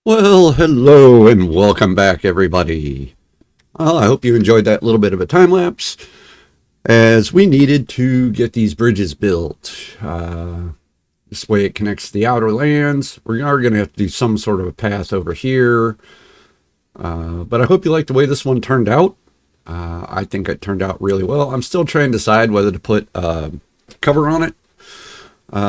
Well, hello and welcome back, everybody. Well, I hope you enjoyed that little bit of a time lapse as we needed to get these bridges built. This way it connects the outer lands. We are going to have to do some sort of a path over here. But I hope you like the way this one turned out. I think it turned out really well. I'm still trying to decide whether to put cover on it.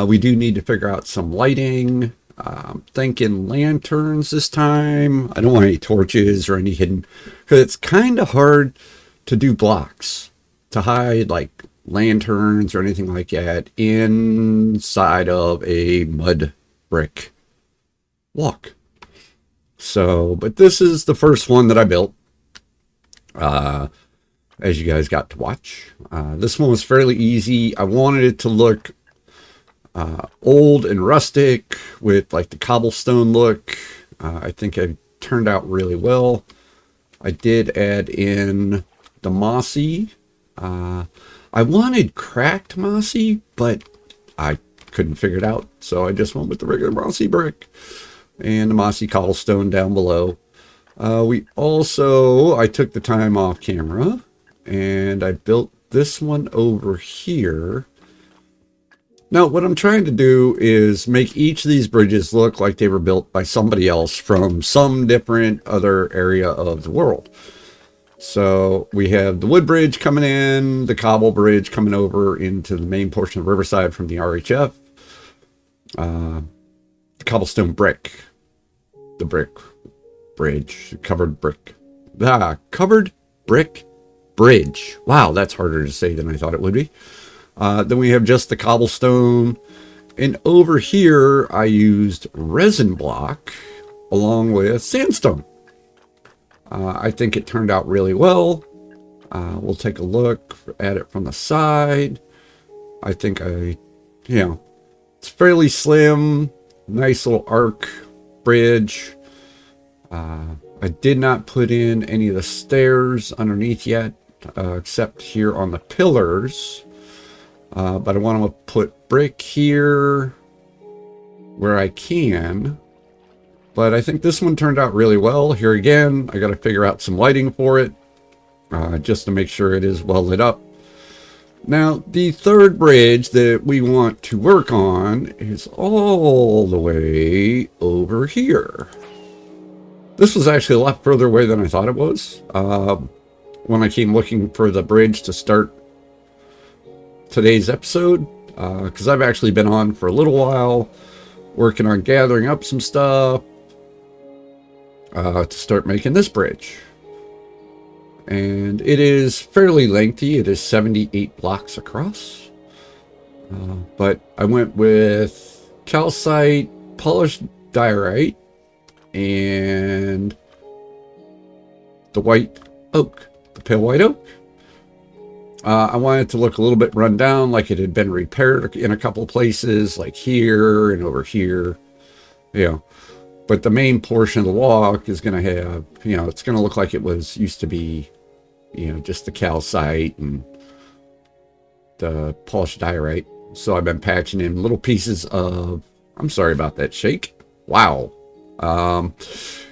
We do need to figure out some lighting. I'm thinking lanterns this time. I don't want any torches or any hidden, because it's kind of hard to do blocks to hide like lanterns or anything like that inside of a mud brick walk. So, but this is the first one that I built, as you guys got to watch. This one was fairly easy. I wanted it to look old and rustic with like the cobblestone look. I think it turned out really well. I did add in the mossy. I wanted cracked mossy, but I couldn't figure it out, so I just went with the regular mossy brick and the mossy cobblestone down below. I took the time off camera and I built this one over here. Now, what I'm trying to do is make each of these bridges look like they were built by somebody else from some different other area of the world. So we have the wood bridge coming in, the cobble bridge coming over into the main portion of Riverside from the RHF, the cobblestone brick, the brick bridge, covered brick bridge. Wow, that's harder to say than I thought it would be. Then we have just the cobblestone. And over here, I used resin block along with sandstone. I think it turned out really well. We'll take a look at it from the side. I think it's fairly slim, nice little arc bridge. I did not put in any of the stairs underneath yet, except here on the pillars. But I want to put brick here where I can. But I think this one turned out really well. Here again, I got to figure out some lighting for it, just to make sure it is well lit up. Now, the third bridge that we want to work on is all the way over here. This was actually a lot further away than I thought it was. When I came looking for the bridge to start today's episode, because I've actually been on for a little while working on gathering up some stuff to start making this bridge. And it is fairly lengthy. It is 78 blocks across, but I went with calcite, polished diorite, and the white oak, the pale white oak. I wanted it to look a little bit run down, like it had been repaired in a couple of places, like here and over here. But the main portion of the walk is going to have, it's going to look like it used to be, just the calcite and the polished diorite. So I've been patching in little pieces of, I'm sorry about that shake. Wow.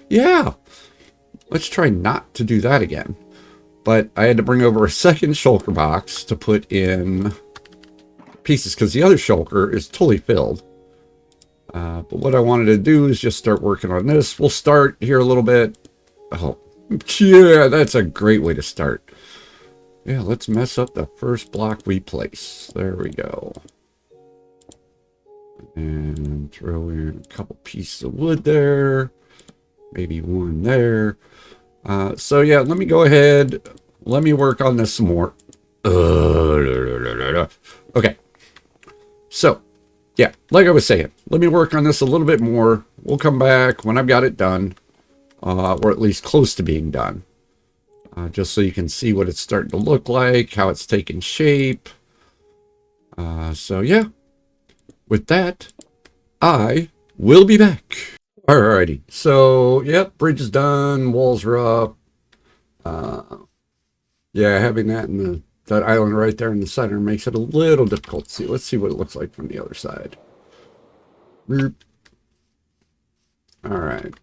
Yeah. Let's try not to do that again. But I had to bring over a second shulker box to put in pieces because the other shulker is totally filled. But what I wanted to do is just start working on this. We'll start here a little bit. Oh, yeah, that's a great way to start. Yeah, let's mess up the first block we place. There we go. And throw in a couple pieces of wood there. Maybe one there. So yeah, let me go ahead. Let me work on this some more. Okay. So, yeah, like I was saying, let me work on this a little bit more. We'll come back when I've got it done, or at least close to being done. Just so you can see what it's starting to look like, how it's taking shape. So yeah, with that, I will be back. Alrighty, so yep, bridge is done, walls are up. Yeah, having that in that island right there in the center makes it a little difficult to see. Let's see what it looks like from the other side. Alright.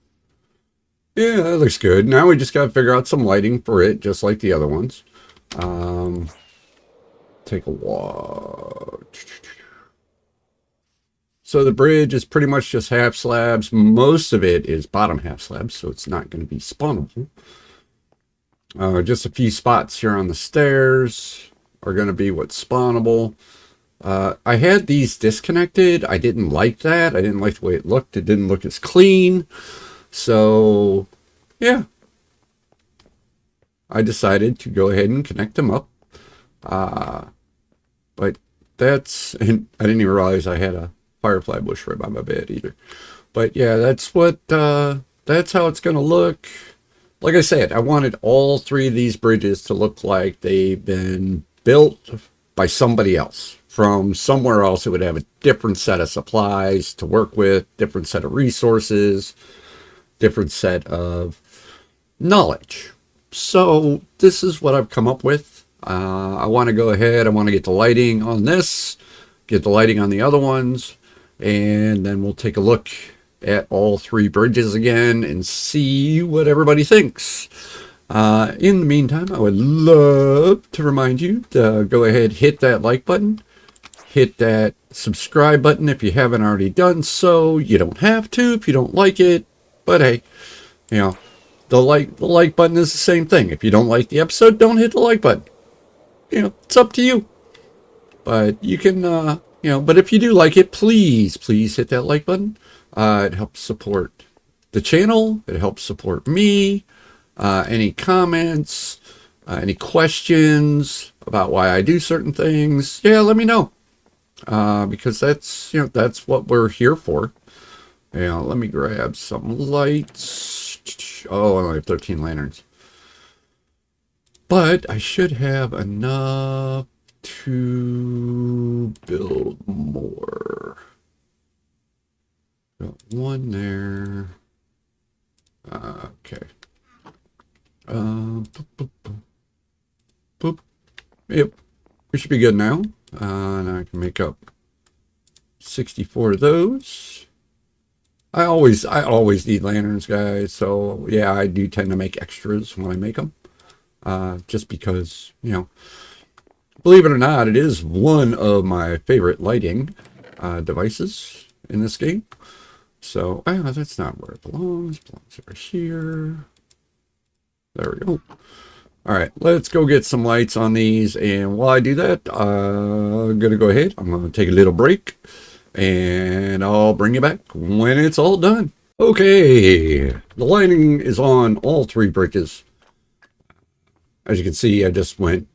Yeah, that looks good. Now we just got to figure out some lighting for it, just like the other ones. Take a walk. So the bridge is pretty much just half slabs. Most of it is bottom half slabs, so it's not going to be spawnable. Just a few spots here on the stairs are going to be what's spawnable. I had these disconnected. I didn't like that. I didn't like the way it looked. It didn't look as clean. So, yeah. I decided to go ahead and connect them up. But and I didn't even realize I had a firefly bush right by my bed either. But yeah, that's how it's going to look. Like I said, I wanted all three of these bridges to look like they've been built by somebody else. From somewhere else, it would have a different set of supplies to work with, different set of resources, different set of knowledge. So this is what I've come up with. I want to go ahead. I want to get the lighting on this, get the lighting on the other ones, and then we'll take a look at all three bridges again and see what everybody thinks. In the meantime, I would love to remind you to go ahead, hit that like button, hit that subscribe button if you haven't already done so. You don't have to if you don't like it, but hey, you know, the like button is the same thing. If you don't like the episode, don't hit the like button. You know, it's up to you. But you can, but if you do like it, please hit that like button. It helps support the channel. It helps support me. Any comments, any questions about why I do certain things, yeah, let me know. Because that's what we're here for. Let me grab some lights. Oh, I only have 13 lanterns. But I should have enough to build more. Got one there. Okay. Boop, boop, boop. Boop. Yep. We should be good now. Now I can make up 64 of those. I always need lanterns, guys. So yeah, I do tend to make extras when I make them. Just because, believe it or not, it is one of my favorite lighting devices in this game. So, that's not where it belongs. It belongs over here. There we go. All right, let's go get some lights on these. And while I do that, I'm going to go ahead. I'm going to take a little break. And I'll bring you back when it's all done. Okay, the lighting is on all three bridges. As you can see, I just went,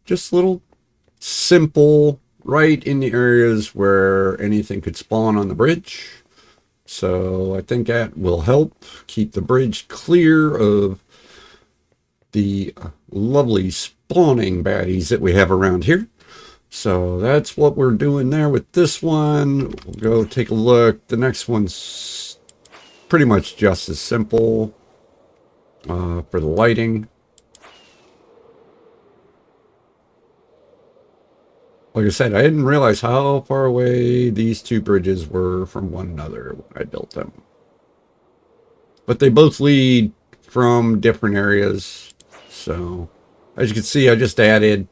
just little simple, right in the areas where anything could spawn on the bridge. So I think that will help keep the bridge clear of the lovely spawning baddies that we have around here. So that's what we're doing there with this one. We'll go take a look. The next one's pretty much just as simple for the lighting. Like I said, I didn't realize how far away these two bridges were from one another when I built them. But they both lead from different areas. So as you can see, I just added,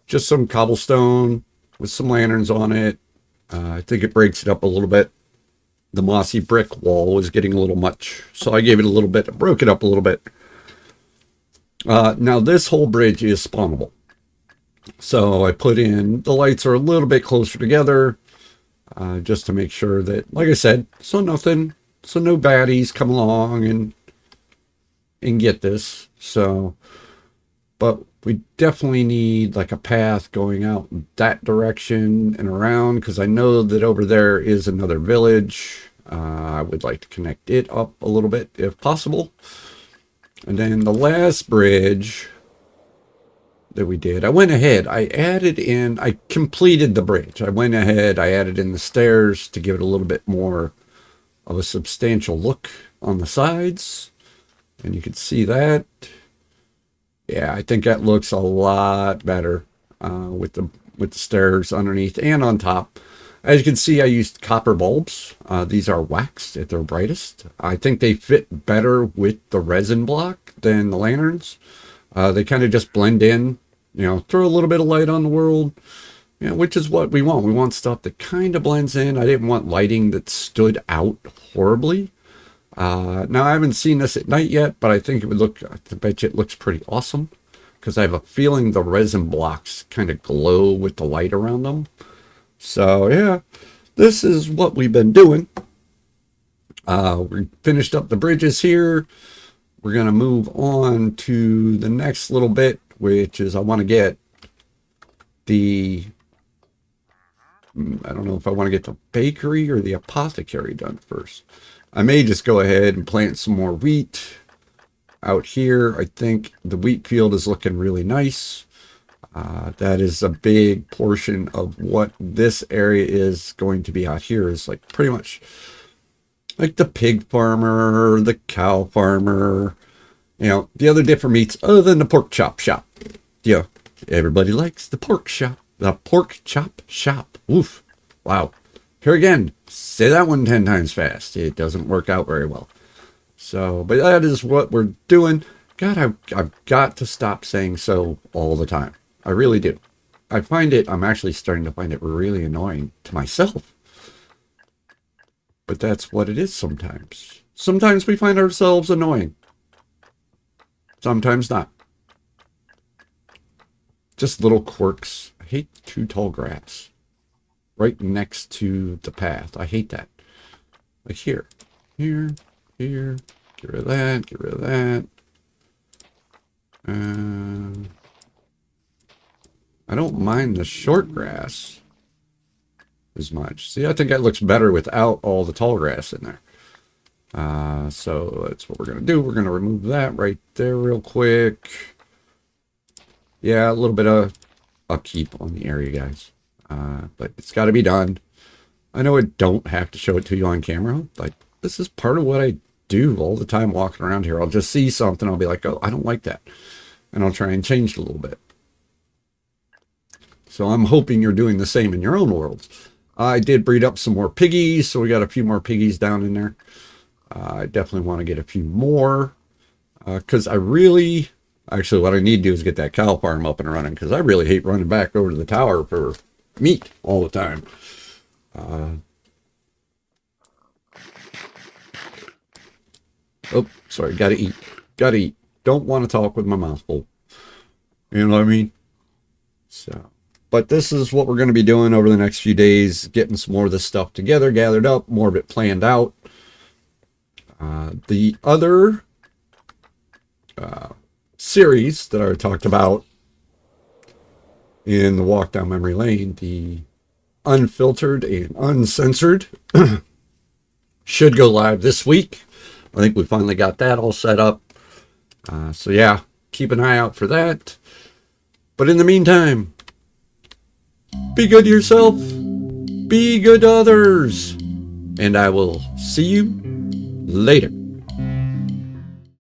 just some cobblestone with some lanterns on it. I think it breaks it up a little bit. The mossy brick wall was getting a little much, so I gave it a little bit, broke it up a little bit. Now this whole bridge is spawnable. So I put in, the lights are a little bit closer together, just to make sure that, like I said, so no baddies come along and get this. So, but we definitely need like a path going out that direction and around, because I know that over there is another village. I would like to connect it up a little bit if possible. And then the last bridge that we did, I went ahead, I completed the bridge. I went ahead, I added in the stairs to give it a little bit more of a substantial look on the sides. And you can see that. Yeah, I think that looks a lot better with the stairs underneath and on top. As you can see, I used copper bulbs. These are waxed at their brightest. I think they fit better with the resin block than the lanterns. They kind of just blend in, throw a little bit of light on the world, which is what we want. We want stuff that kind of blends in. I didn't want lighting that stood out horribly. Now, I haven't seen this at night yet, but I think it would look, I bet you it looks pretty awesome, because I have a feeling the resin blocks kind of glow with the light around them. So, yeah, this is what we've been doing. We finished up the bridges here. We're going to move on to the next little bit, which is I want to get the, I don't know if I want to get the bakery or the apothecary done first. I may just go ahead and plant some more wheat out here. I think the wheat field is looking really nice. That is a big portion of what this area is going to be out here, is like pretty much like the pig farmer, the cow farmer, the other different meats other than the pork chop shop. Yeah, everybody likes the pork shop, the pork chop shop. Oof. Wow. Here again, say that one 10 times fast. It doesn't work out very well. So, but that is what we're doing. God, I've got to stop saying so all the time. I really do. I'm actually starting to find it really annoying to myself. But that's what it is sometimes. Sometimes we find ourselves annoying. Sometimes not. Just little quirks. I hate too tall grass right next to the path. I hate that. Like here. Get rid of that. I don't mind the short grass as much. See, I think that looks better without all the tall grass in there. So that's what we're going to do. We're going to remove that right there real quick. Yeah, a little bit of upkeep on the area, guys. But it's got to be done. I know I don't have to show it to you on camera, but this is part of what I do all the time walking around here. I'll just see something. I'll be like, oh, I don't like that. And I'll try and change it a little bit. So I'm hoping you're doing the same in your own worlds. I did breed up some more piggies, so we got a few more piggies down in there. I definitely want to get a few more, because actually what I need to do is get that cow farm up and running, because I really hate running back over to the tower for meat all the time. Oh, sorry, gotta eat. Don't want to talk with my mouth full. You know what I mean? So, but this is what we're going to be doing over the next few days, getting some more of this stuff together, gathered up, more of it planned out. The other series that I talked about in the walk down memory lane, the unfiltered and uncensored, should go live this week. I think we finally got that all set up. So yeah, keep an eye out for that. But in the meantime, be good to yourself, be good to others, and I will see you later.